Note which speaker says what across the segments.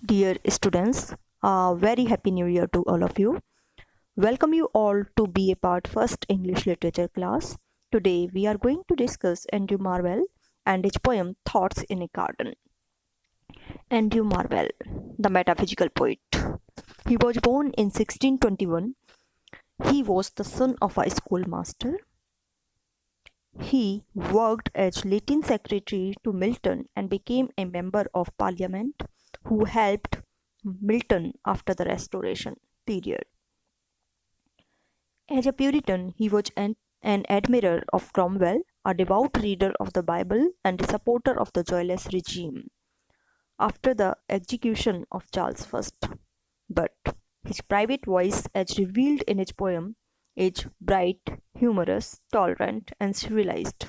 Speaker 1: Dear students, a very happy new year to all of you. Welcome you all to be a Part-1 English literature class. Today we are going to discuss Andrew Marvell and his poem Thoughts in a Garden. Andrew Marvell, the metaphysical poet. He was born in 1621. He was the son of a schoolmaster. He worked as Latin secretary to Milton and became a member of parliament who helped Milton after the Restoration period. As a Puritan, he was an admirer of Cromwell, a devout reader of the Bible, and a supporter of the joyless regime after the execution of Charles I. But his private voice, as revealed in his poem, is bright, humorous, tolerant, and civilized.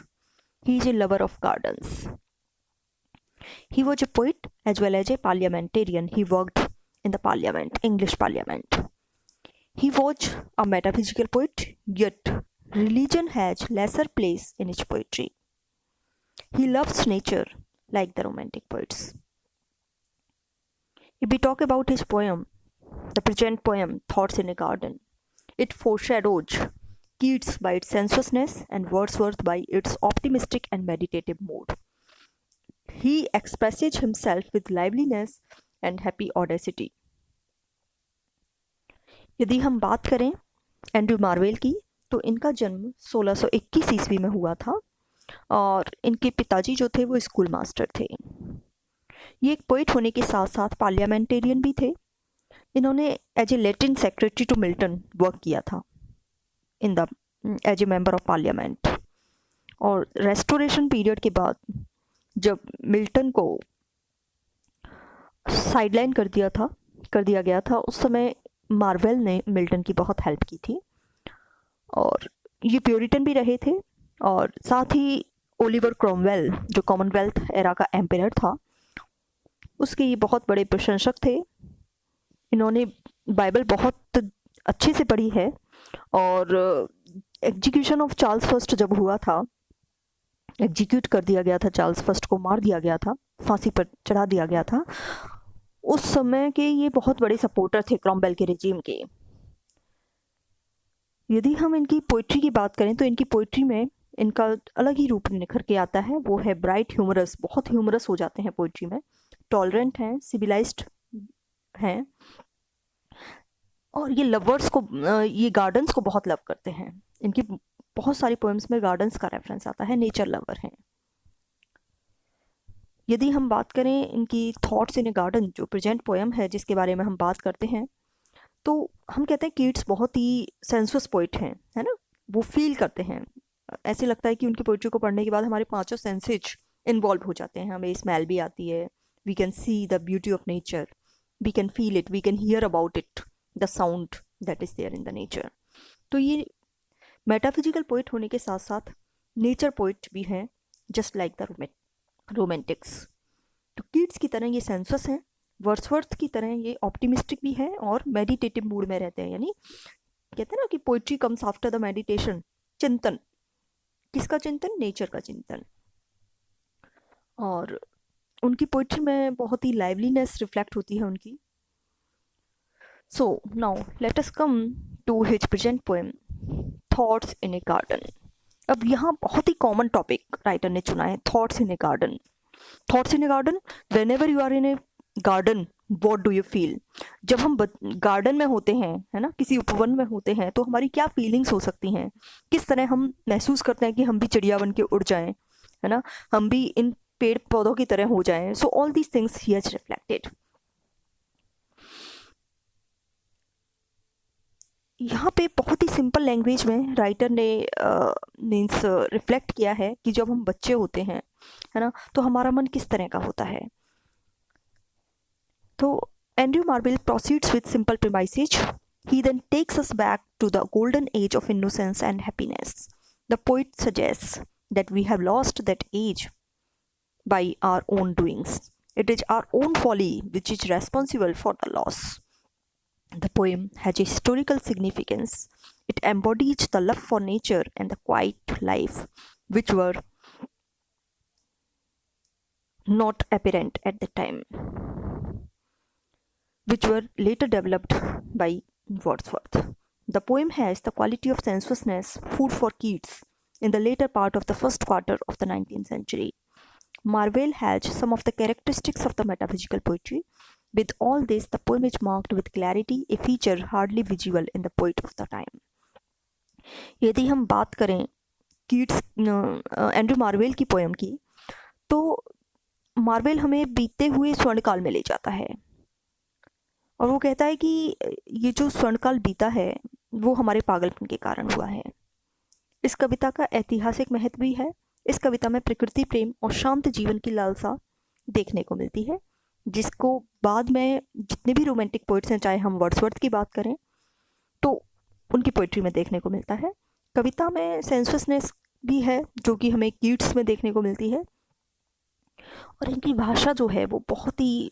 Speaker 1: He is a lover of gardens. He was a poet as well as a parliamentarian. He worked in the parliament, English parliament. He was a metaphysical poet, yet religion has lesser place in his poetry. He loves nature like the romantic poets. If we talk about his poem, the present poem, Thoughts in a Garden, it foreshadows Keats by its sensuousness and Wordsworth by its optimistic and meditative mood. He expresses himself with liveliness and happy audacity. यदि हम बात करें Andrew marvel की, तो इनका जन्म 1621 ईस्वी में हुआ था और इनके पिताजी जो थे वो स्कूल मास्टर थे। ये एक पोइट होने के साथ साथ पार्लियामेंटेरियन भी थे। इन्होंने as a Latin secretary to Milton work किया था in the as a member of parliament. और रेस्टोरेशन पीरियड के बाद जब मिल्टन को साइडलाइन कर दिया गया था, उस समय मार्वेल ने मिल्टन की बहुत हेल्प की थी। और ये प्योरिटन भी रहे थे और साथ ही ओलिवर क्रोमवेल जो कॉमनवेल्थ एरा का एम्परर था, उसके ये बहुत बड़े प्रशंसक थे। इन्होंने बाइबल बहुत अच्छे से पढ़ी है और एग्जीक्यूशन ऑफ चार्ल्स फर्स्ट जब हुआ था, एग्जीक्यूट कर दिया गया था, चार्ल्स फर्स्ट को मार दिया गया था, फांसी पर चढ़ा दिया गया था, उस समय के ये बहुत बड़े सपोर्टर थे क्रॉमवेल के रिजीम के। यदि हम इनकी पोइट्री की बात करें तो इनकी पोइट्री में इनका अलग ही रूप निखर के आता है। वो है ब्राइट, ह्यूमरस, बहुत ह्यूमरस हो जाते हैं पोइट्री में, टॉलरेंट हैं, सिविलाइज्ड हैं और ये लवर्स को, ये गार्डन्स को बहुत लव करते हैं। इनकी बहुत सारी पोएम्स में गार्डन्स का रेफरेंस आता है, नेचर लवर हैं। यदि हम बात करें इनकी थॉट्स इन ए गार्डन जो प्रेजेंट पोएम है जिसके बारे में हम बात करते हैं, तो हम कहते हैं कीट्स बहुत ही सेंसुअस पोइट हैं, है ना। वो फील करते हैं, ऐसे लगता है कि उनकी पोइट्री को पढ़ने के बाद हमारे पांचों सेंसेज इन्वॉल्व हो जाते हैं। हमें स्मेल भी आती है, we can see the beauty of nature, we can feel it, we can hear about it, the sound that is there in the nature. तो ये मेटाफिजिकल पोइट होने के साथ साथ नेचर पोइट भी हैं, जस्ट लाइक द रोमांटिक्स। तो Keats की तरह ये सेंसस हैं, वर्ड्सवर्थ की तरह ये ऑप्टिमिस्टिक भी है और मेडिटेटिव मूड में रहते हैं। यानी कहते हैं ना कि poetry comes after the meditation, चिंतन। किसका चिंतन? नेचर का चिंतन। और उनकी पोइट्री में बहुत ही लाइवलीनेस रिफ्लेक्ट होती है उनकी। So now let us come to his present poem thoughts in a garden. अब यहाँ बहुत ही कॉमन टॉपिक राइटर ने चुना है, thoughts in a garden. Thoughts in a garden, whenever you are in a garden what do you feel. जब हम garden में होते हैं, है ना, किसी उपवन में होते हैं, तो हमारी क्या फीलिंग्स हो सकती हैं, किस तरह हम महसूस करते हैं कि हम भी चिड़िया बन के उड़ जाएं, है ना, हम भी इन पेड़ पौधों की तरह हो जाएं। So all these things he has reflected. यहाँ पे बहुत ही सिंपल लैंग्वेज में राइटर ने मीन्स रिफ्लेक्ट किया है कि जब हम बच्चे होते हैं, है ना, तो हमारा मन किस तरह का होता है। तो Andrew marvel proceeds with simple premises. He then takes us back to the golden age of innocence and happiness. The poet suggests that we have lost that age by our own doings. It is our own folly which is responsible for the loss. The poem has a historical significance. It embodies the love for nature and the quiet life which were not apparent at the time. which were later developed by Wordsworth. The poem has the quality of sensuousness, food for Keats, in the later part of the first quarter of the 19th century. Marvell has some of the characteristics of the metaphysical poetry. With all this, the poem is marked with clarity, a feature hardly visible in the poet of the time. यदि हम बात करें Keats Andrew marvel की poem की, तो marvel हमें बीते हुए स्वर्णकाल में ले जाता है और वो कहता है कि ये जो स्वर्णकाल बीता है वो हमारे पागलपन के कारण हुआ है। इस कविता का ऐतिहासिक महत्व भी है। इस कविता में प्रकृति प्रेम और शांत जीवन की लालसा देखने को मिलती है, जिसको बाद में जितने भी रोमांटिक पोइट्स हैं, चाहे हम वर्ड्सवर्थ की बात करें तो उनकी पोइट्री में देखने को मिलता है। कविता में सेंसुअसनेस भी है जो कि हमें कीट्स में देखने को मिलती है, और इनकी भाषा जो है वो बहुत ही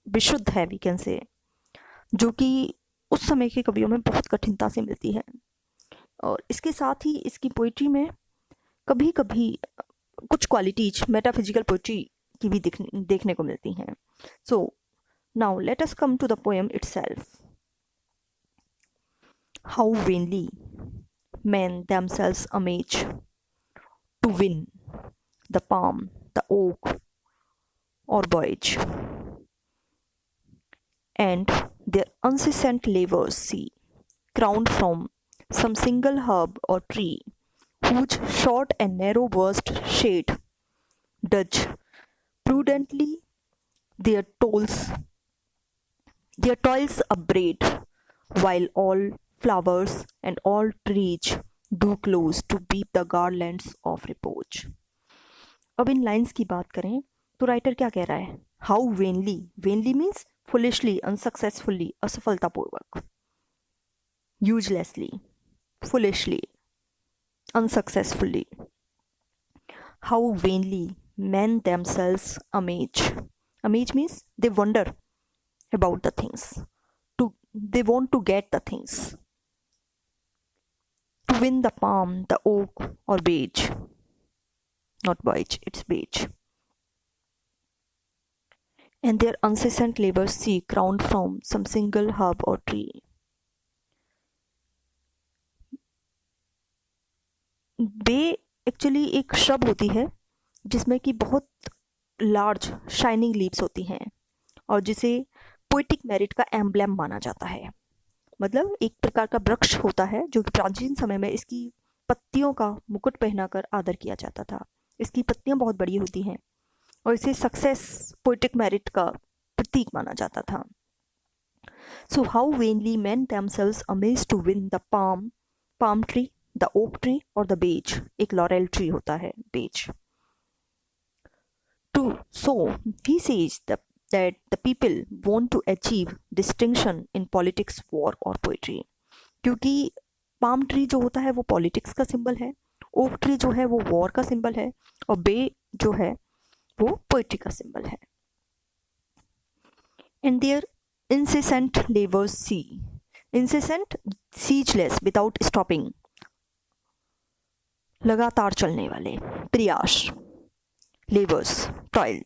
Speaker 1: विशुद्ध है, वी कैन से, जो कि उस समय के कवियों में बहुत कठिनता से मिलती है। और इसके साथ ही इसकी पोइट्री में कभी कभी कुछ क्वालिटीज मेटाफिजिकल पोइट्री की भी देखने को मिलती हैं। So now let us come to the poem itself. How vainly men themselves amazed to win the palm, the oak, or voyage, and their incessant labors see, crowned from some single herb or tree, whose short and narrow burst shade does prudently their toils upbraid, while all flowers and all trees do close to weep the garlands of reproach. अब इन lines की बात करें तो writer क्या कह रहा है? How vainly, vainly means foolishly, unsuccessfully, असफलतापूर्वक, uselessly, foolishly, unsuccessfully. How vainly men themselves amaze means they wonder about the things, they want to get the things, to win the palm, the oak, or beige. Not beige, it's beige. And their incessant labors see, crowned from some single herb or tree. Bay actually एक shrub होती है जिसमें कि बहुत large shining leaves होती हैं और जिसे पोएटिक मेरिट का एम्ब्लेम माना जाता है। मतलब एक प्रकार का वृक्ष होता है जो कि प्राचीन समय में इसकी पत्तियों का मुकुट पहनाकर आदर किया जाता था। इसकी पत्तियां बहुत बड़ी होती हैं और इसे सक्सेस, पोएटिक मेरिट का प्रतीक माना जाता था। So how vainly men themselves amazed to win the palm tree, the oak tree और the beech, एक लॉरेल ट्री होता है, beech. So he says that the people want to achieve distinction in politics, war और poetry, क्योंकि palm tree जो होता है वो पॉलिटिक्स का सिंबल है, ओक ट्री जो है वो वॉर का सिंबल है और बे जो है वो पोएट्री का सिंबल है. And their incessant labors see, incessant, ceaseless, without stopping, लगातार चलने वाले, प्रयास, labors, toil.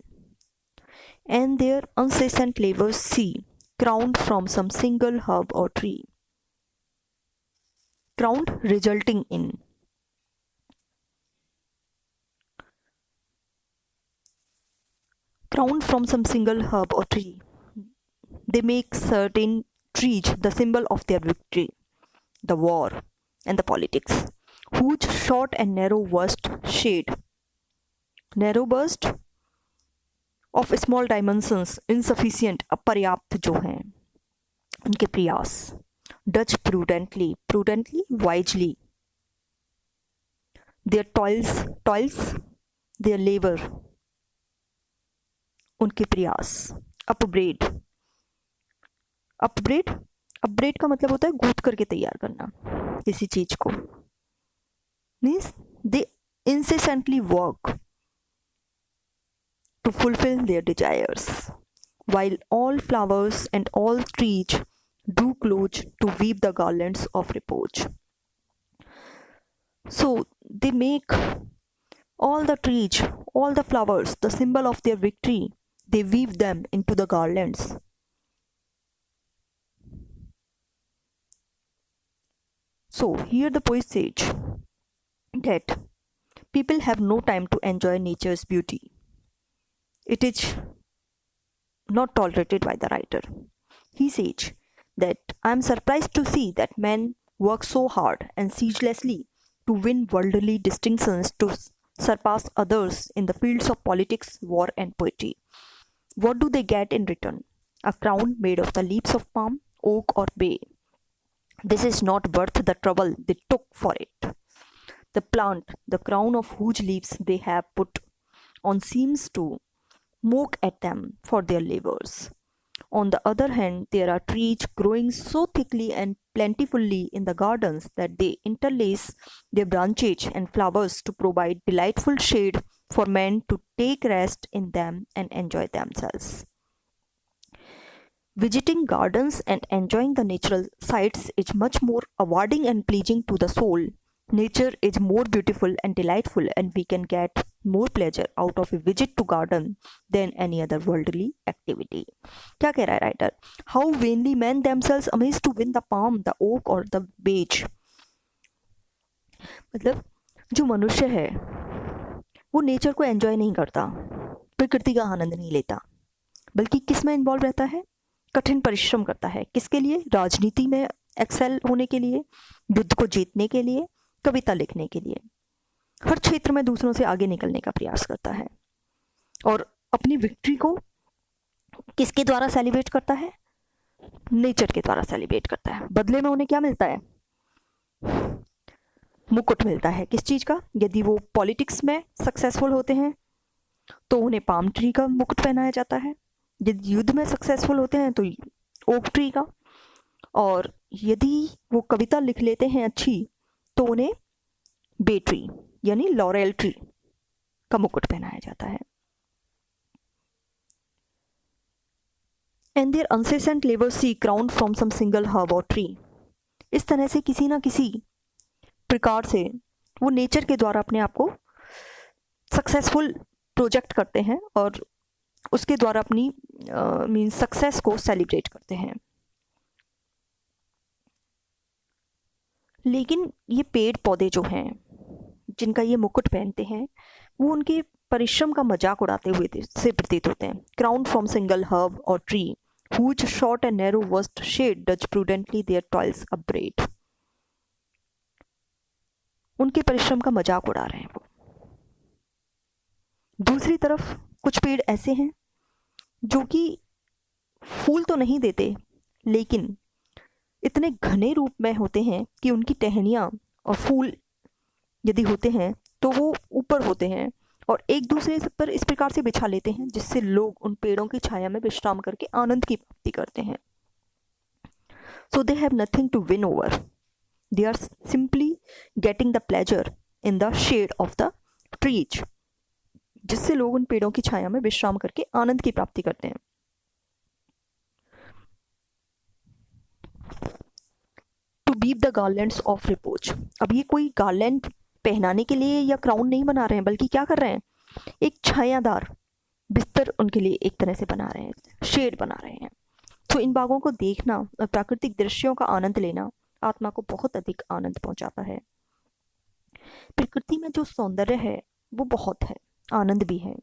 Speaker 1: And their incessant labors see, crowned from some single herb or tree. Crowned resulting in. Crowned from some single herb or tree. They make certain trees the symbol of their victory, the war, and the politics, whose short and narrow burst shade. Narrow burst of small dimensions, insufficient, अपर्याप्त जो हैं, उनके प्रयास. Dutch prudently, wisely. Their toils, their labor, उनके प्रयास. अपब्रेड का मतलब होता है गूंथ करके तैयार करना किसी चीज को. Means they incessantly work to fulfill their desires, while all flowers and all trees do close to weave the garlands of reproach. So they make all the trees, all the flowers, the symbol of their victory. They weave them into the garlands So here the poet says that people have no time to enjoy nature's beauty. It is not tolerated by the writer. He says that I am surprised to see that men work so hard and ceaselessly to win worldly distinctions to surpass others in the fields of politics, war, and poetry. What do they get in return? A crown made of the leaves of palm, oak, or bay. This is not worth the trouble they took for it. The plant, the crown of whose leaves they have put on, seems to mock at them for their labors. On the other hand, there are trees growing so thickly and plentifully in the gardens that they interlace their branches and flowers to provide delightful shade for men to take rest in them and enjoy themselves. Visiting gardens and enjoying the natural sights is much more rewarding and pleasing to the soul. Nature is more beautiful and delightful, and we can get more pleasure out of a visit to garden than any other worldly activity. क्या कह रहा है writer? How vainly men themselves amaze to win the palm, the oak or the beech. मतलब जो मनुष्य है वो nature को एंजॉय नहीं करता, प्रकृति का आनंद नहीं लेता, बल्कि किस में इन्वॉल्व रहता है? कठिन परिश्रम करता है। किसके लिए? राजनीति में एक्सेल होने के लिए, युद्ध को जीतने के लिए, कविता लिखने के लिए, हर क्षेत्र में दूसरों से आगे निकलने का प्रयास करता है। और अपनी विक्ट्री को किसके द्वारा सेलिब्रेट करता है? नेचर के द्वारा सेलिब्रेट करता है। बदले में उन्हें क्या मिलता है? मुकुट मिलता है। किस चीज का? यदि वो पॉलिटिक्स में सक्सेसफुल होते हैं तो उन्हें पाम ट्री का मुकुट पहनाया जाता है। यदि युद्ध में सक्सेसफुल होते हैं तो ओक ट्री का, और यदि वो कविता लिख लेते हैं अच्छी तो उन्हें बे ट्री यानी लॉरेल ट्री का मुकुट पहनाया जाता है। And their unceasing labour see crown from some single herb और ट्री। इस तरह से किसी ना किसी प्रकार से वो नेचर के द्वारा अपने आप को सक्सेसफुल प्रोजेक्ट करते हैं और उसके द्वारा अपनी मीन सक्सेस को सेलिब्रेट करते हैं। लेकिन ये पेड़ पौधे जो हैं जिनका ये मुकुट पहनते हैं वो उनके परिश्रम का मजाक उड़ाते हुए से प्रतीत होते हैं। क्राउन फ्रॉम सिंगल हर्ब और tree whose short and narrow vast shade does prudently their toils upbraid। उनके परिश्रम का मजाक उड़ा रहे हैं वो। दूसरी तरफ कुछ पेड़ ऐसे हैं जो कि फूल तो नहीं देते लेकिन इतने घने रूप में होते हैं कि उनकी टहनियाँ और फूल यदि होते हैं तो वो ऊपर होते हैं और एक दूसरे पर इस प्रकार से बिछा लेते हैं जिससे लोग उन पेड़ों की छाया में विश्राम करके आनंद की प्राप्ति करते हैं। So they have nothing to win over, they are simply getting the pleasure in the shade of the trees, जिससे लोग उन पेड़ों की छाया में विश्राम करके आनंद की प्राप्ति करते हैं। To weave the garlands of repose. अब ये कोई गार्लैंड पहनाने के लिए या क्राउन नहीं बना रहे हैं, बल्कि क्या कर रहे हैं? एक छायादार बिस्तर उनके लिए एक तरह से बना रहे हैं, शेड बना रहे हैं। तो इन बागों को देखना और प्राकृतिक दृश्यों का आनंद लेना आत्मा को बहुत अधिक आनंद पहुंचाता है। प्रकृति में जो सौंदर्य है वो बहुत है, आनंद भी है,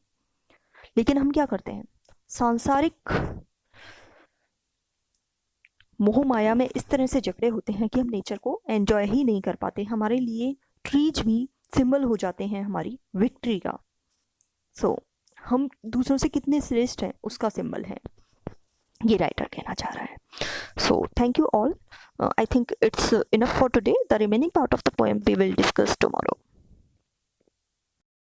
Speaker 1: लेकिन हम क्या करते हैं? सांसारिक मोह माया में इस तरह से जकड़े होते हैं कि हम नेचर को एंजॉय ही नहीं कर पाते। हमारे लिए ट्रीज भी सिंबल हो जाते हैं हमारी विक्ट्री का। सो हम दूसरों से कितने श्रेष्ठ हैं उसका सिंबल है, ये राइटर कहना चाह रहा है। So thank you all. I think it's enough for today. The remaining part of the poem we will discuss tomorrow.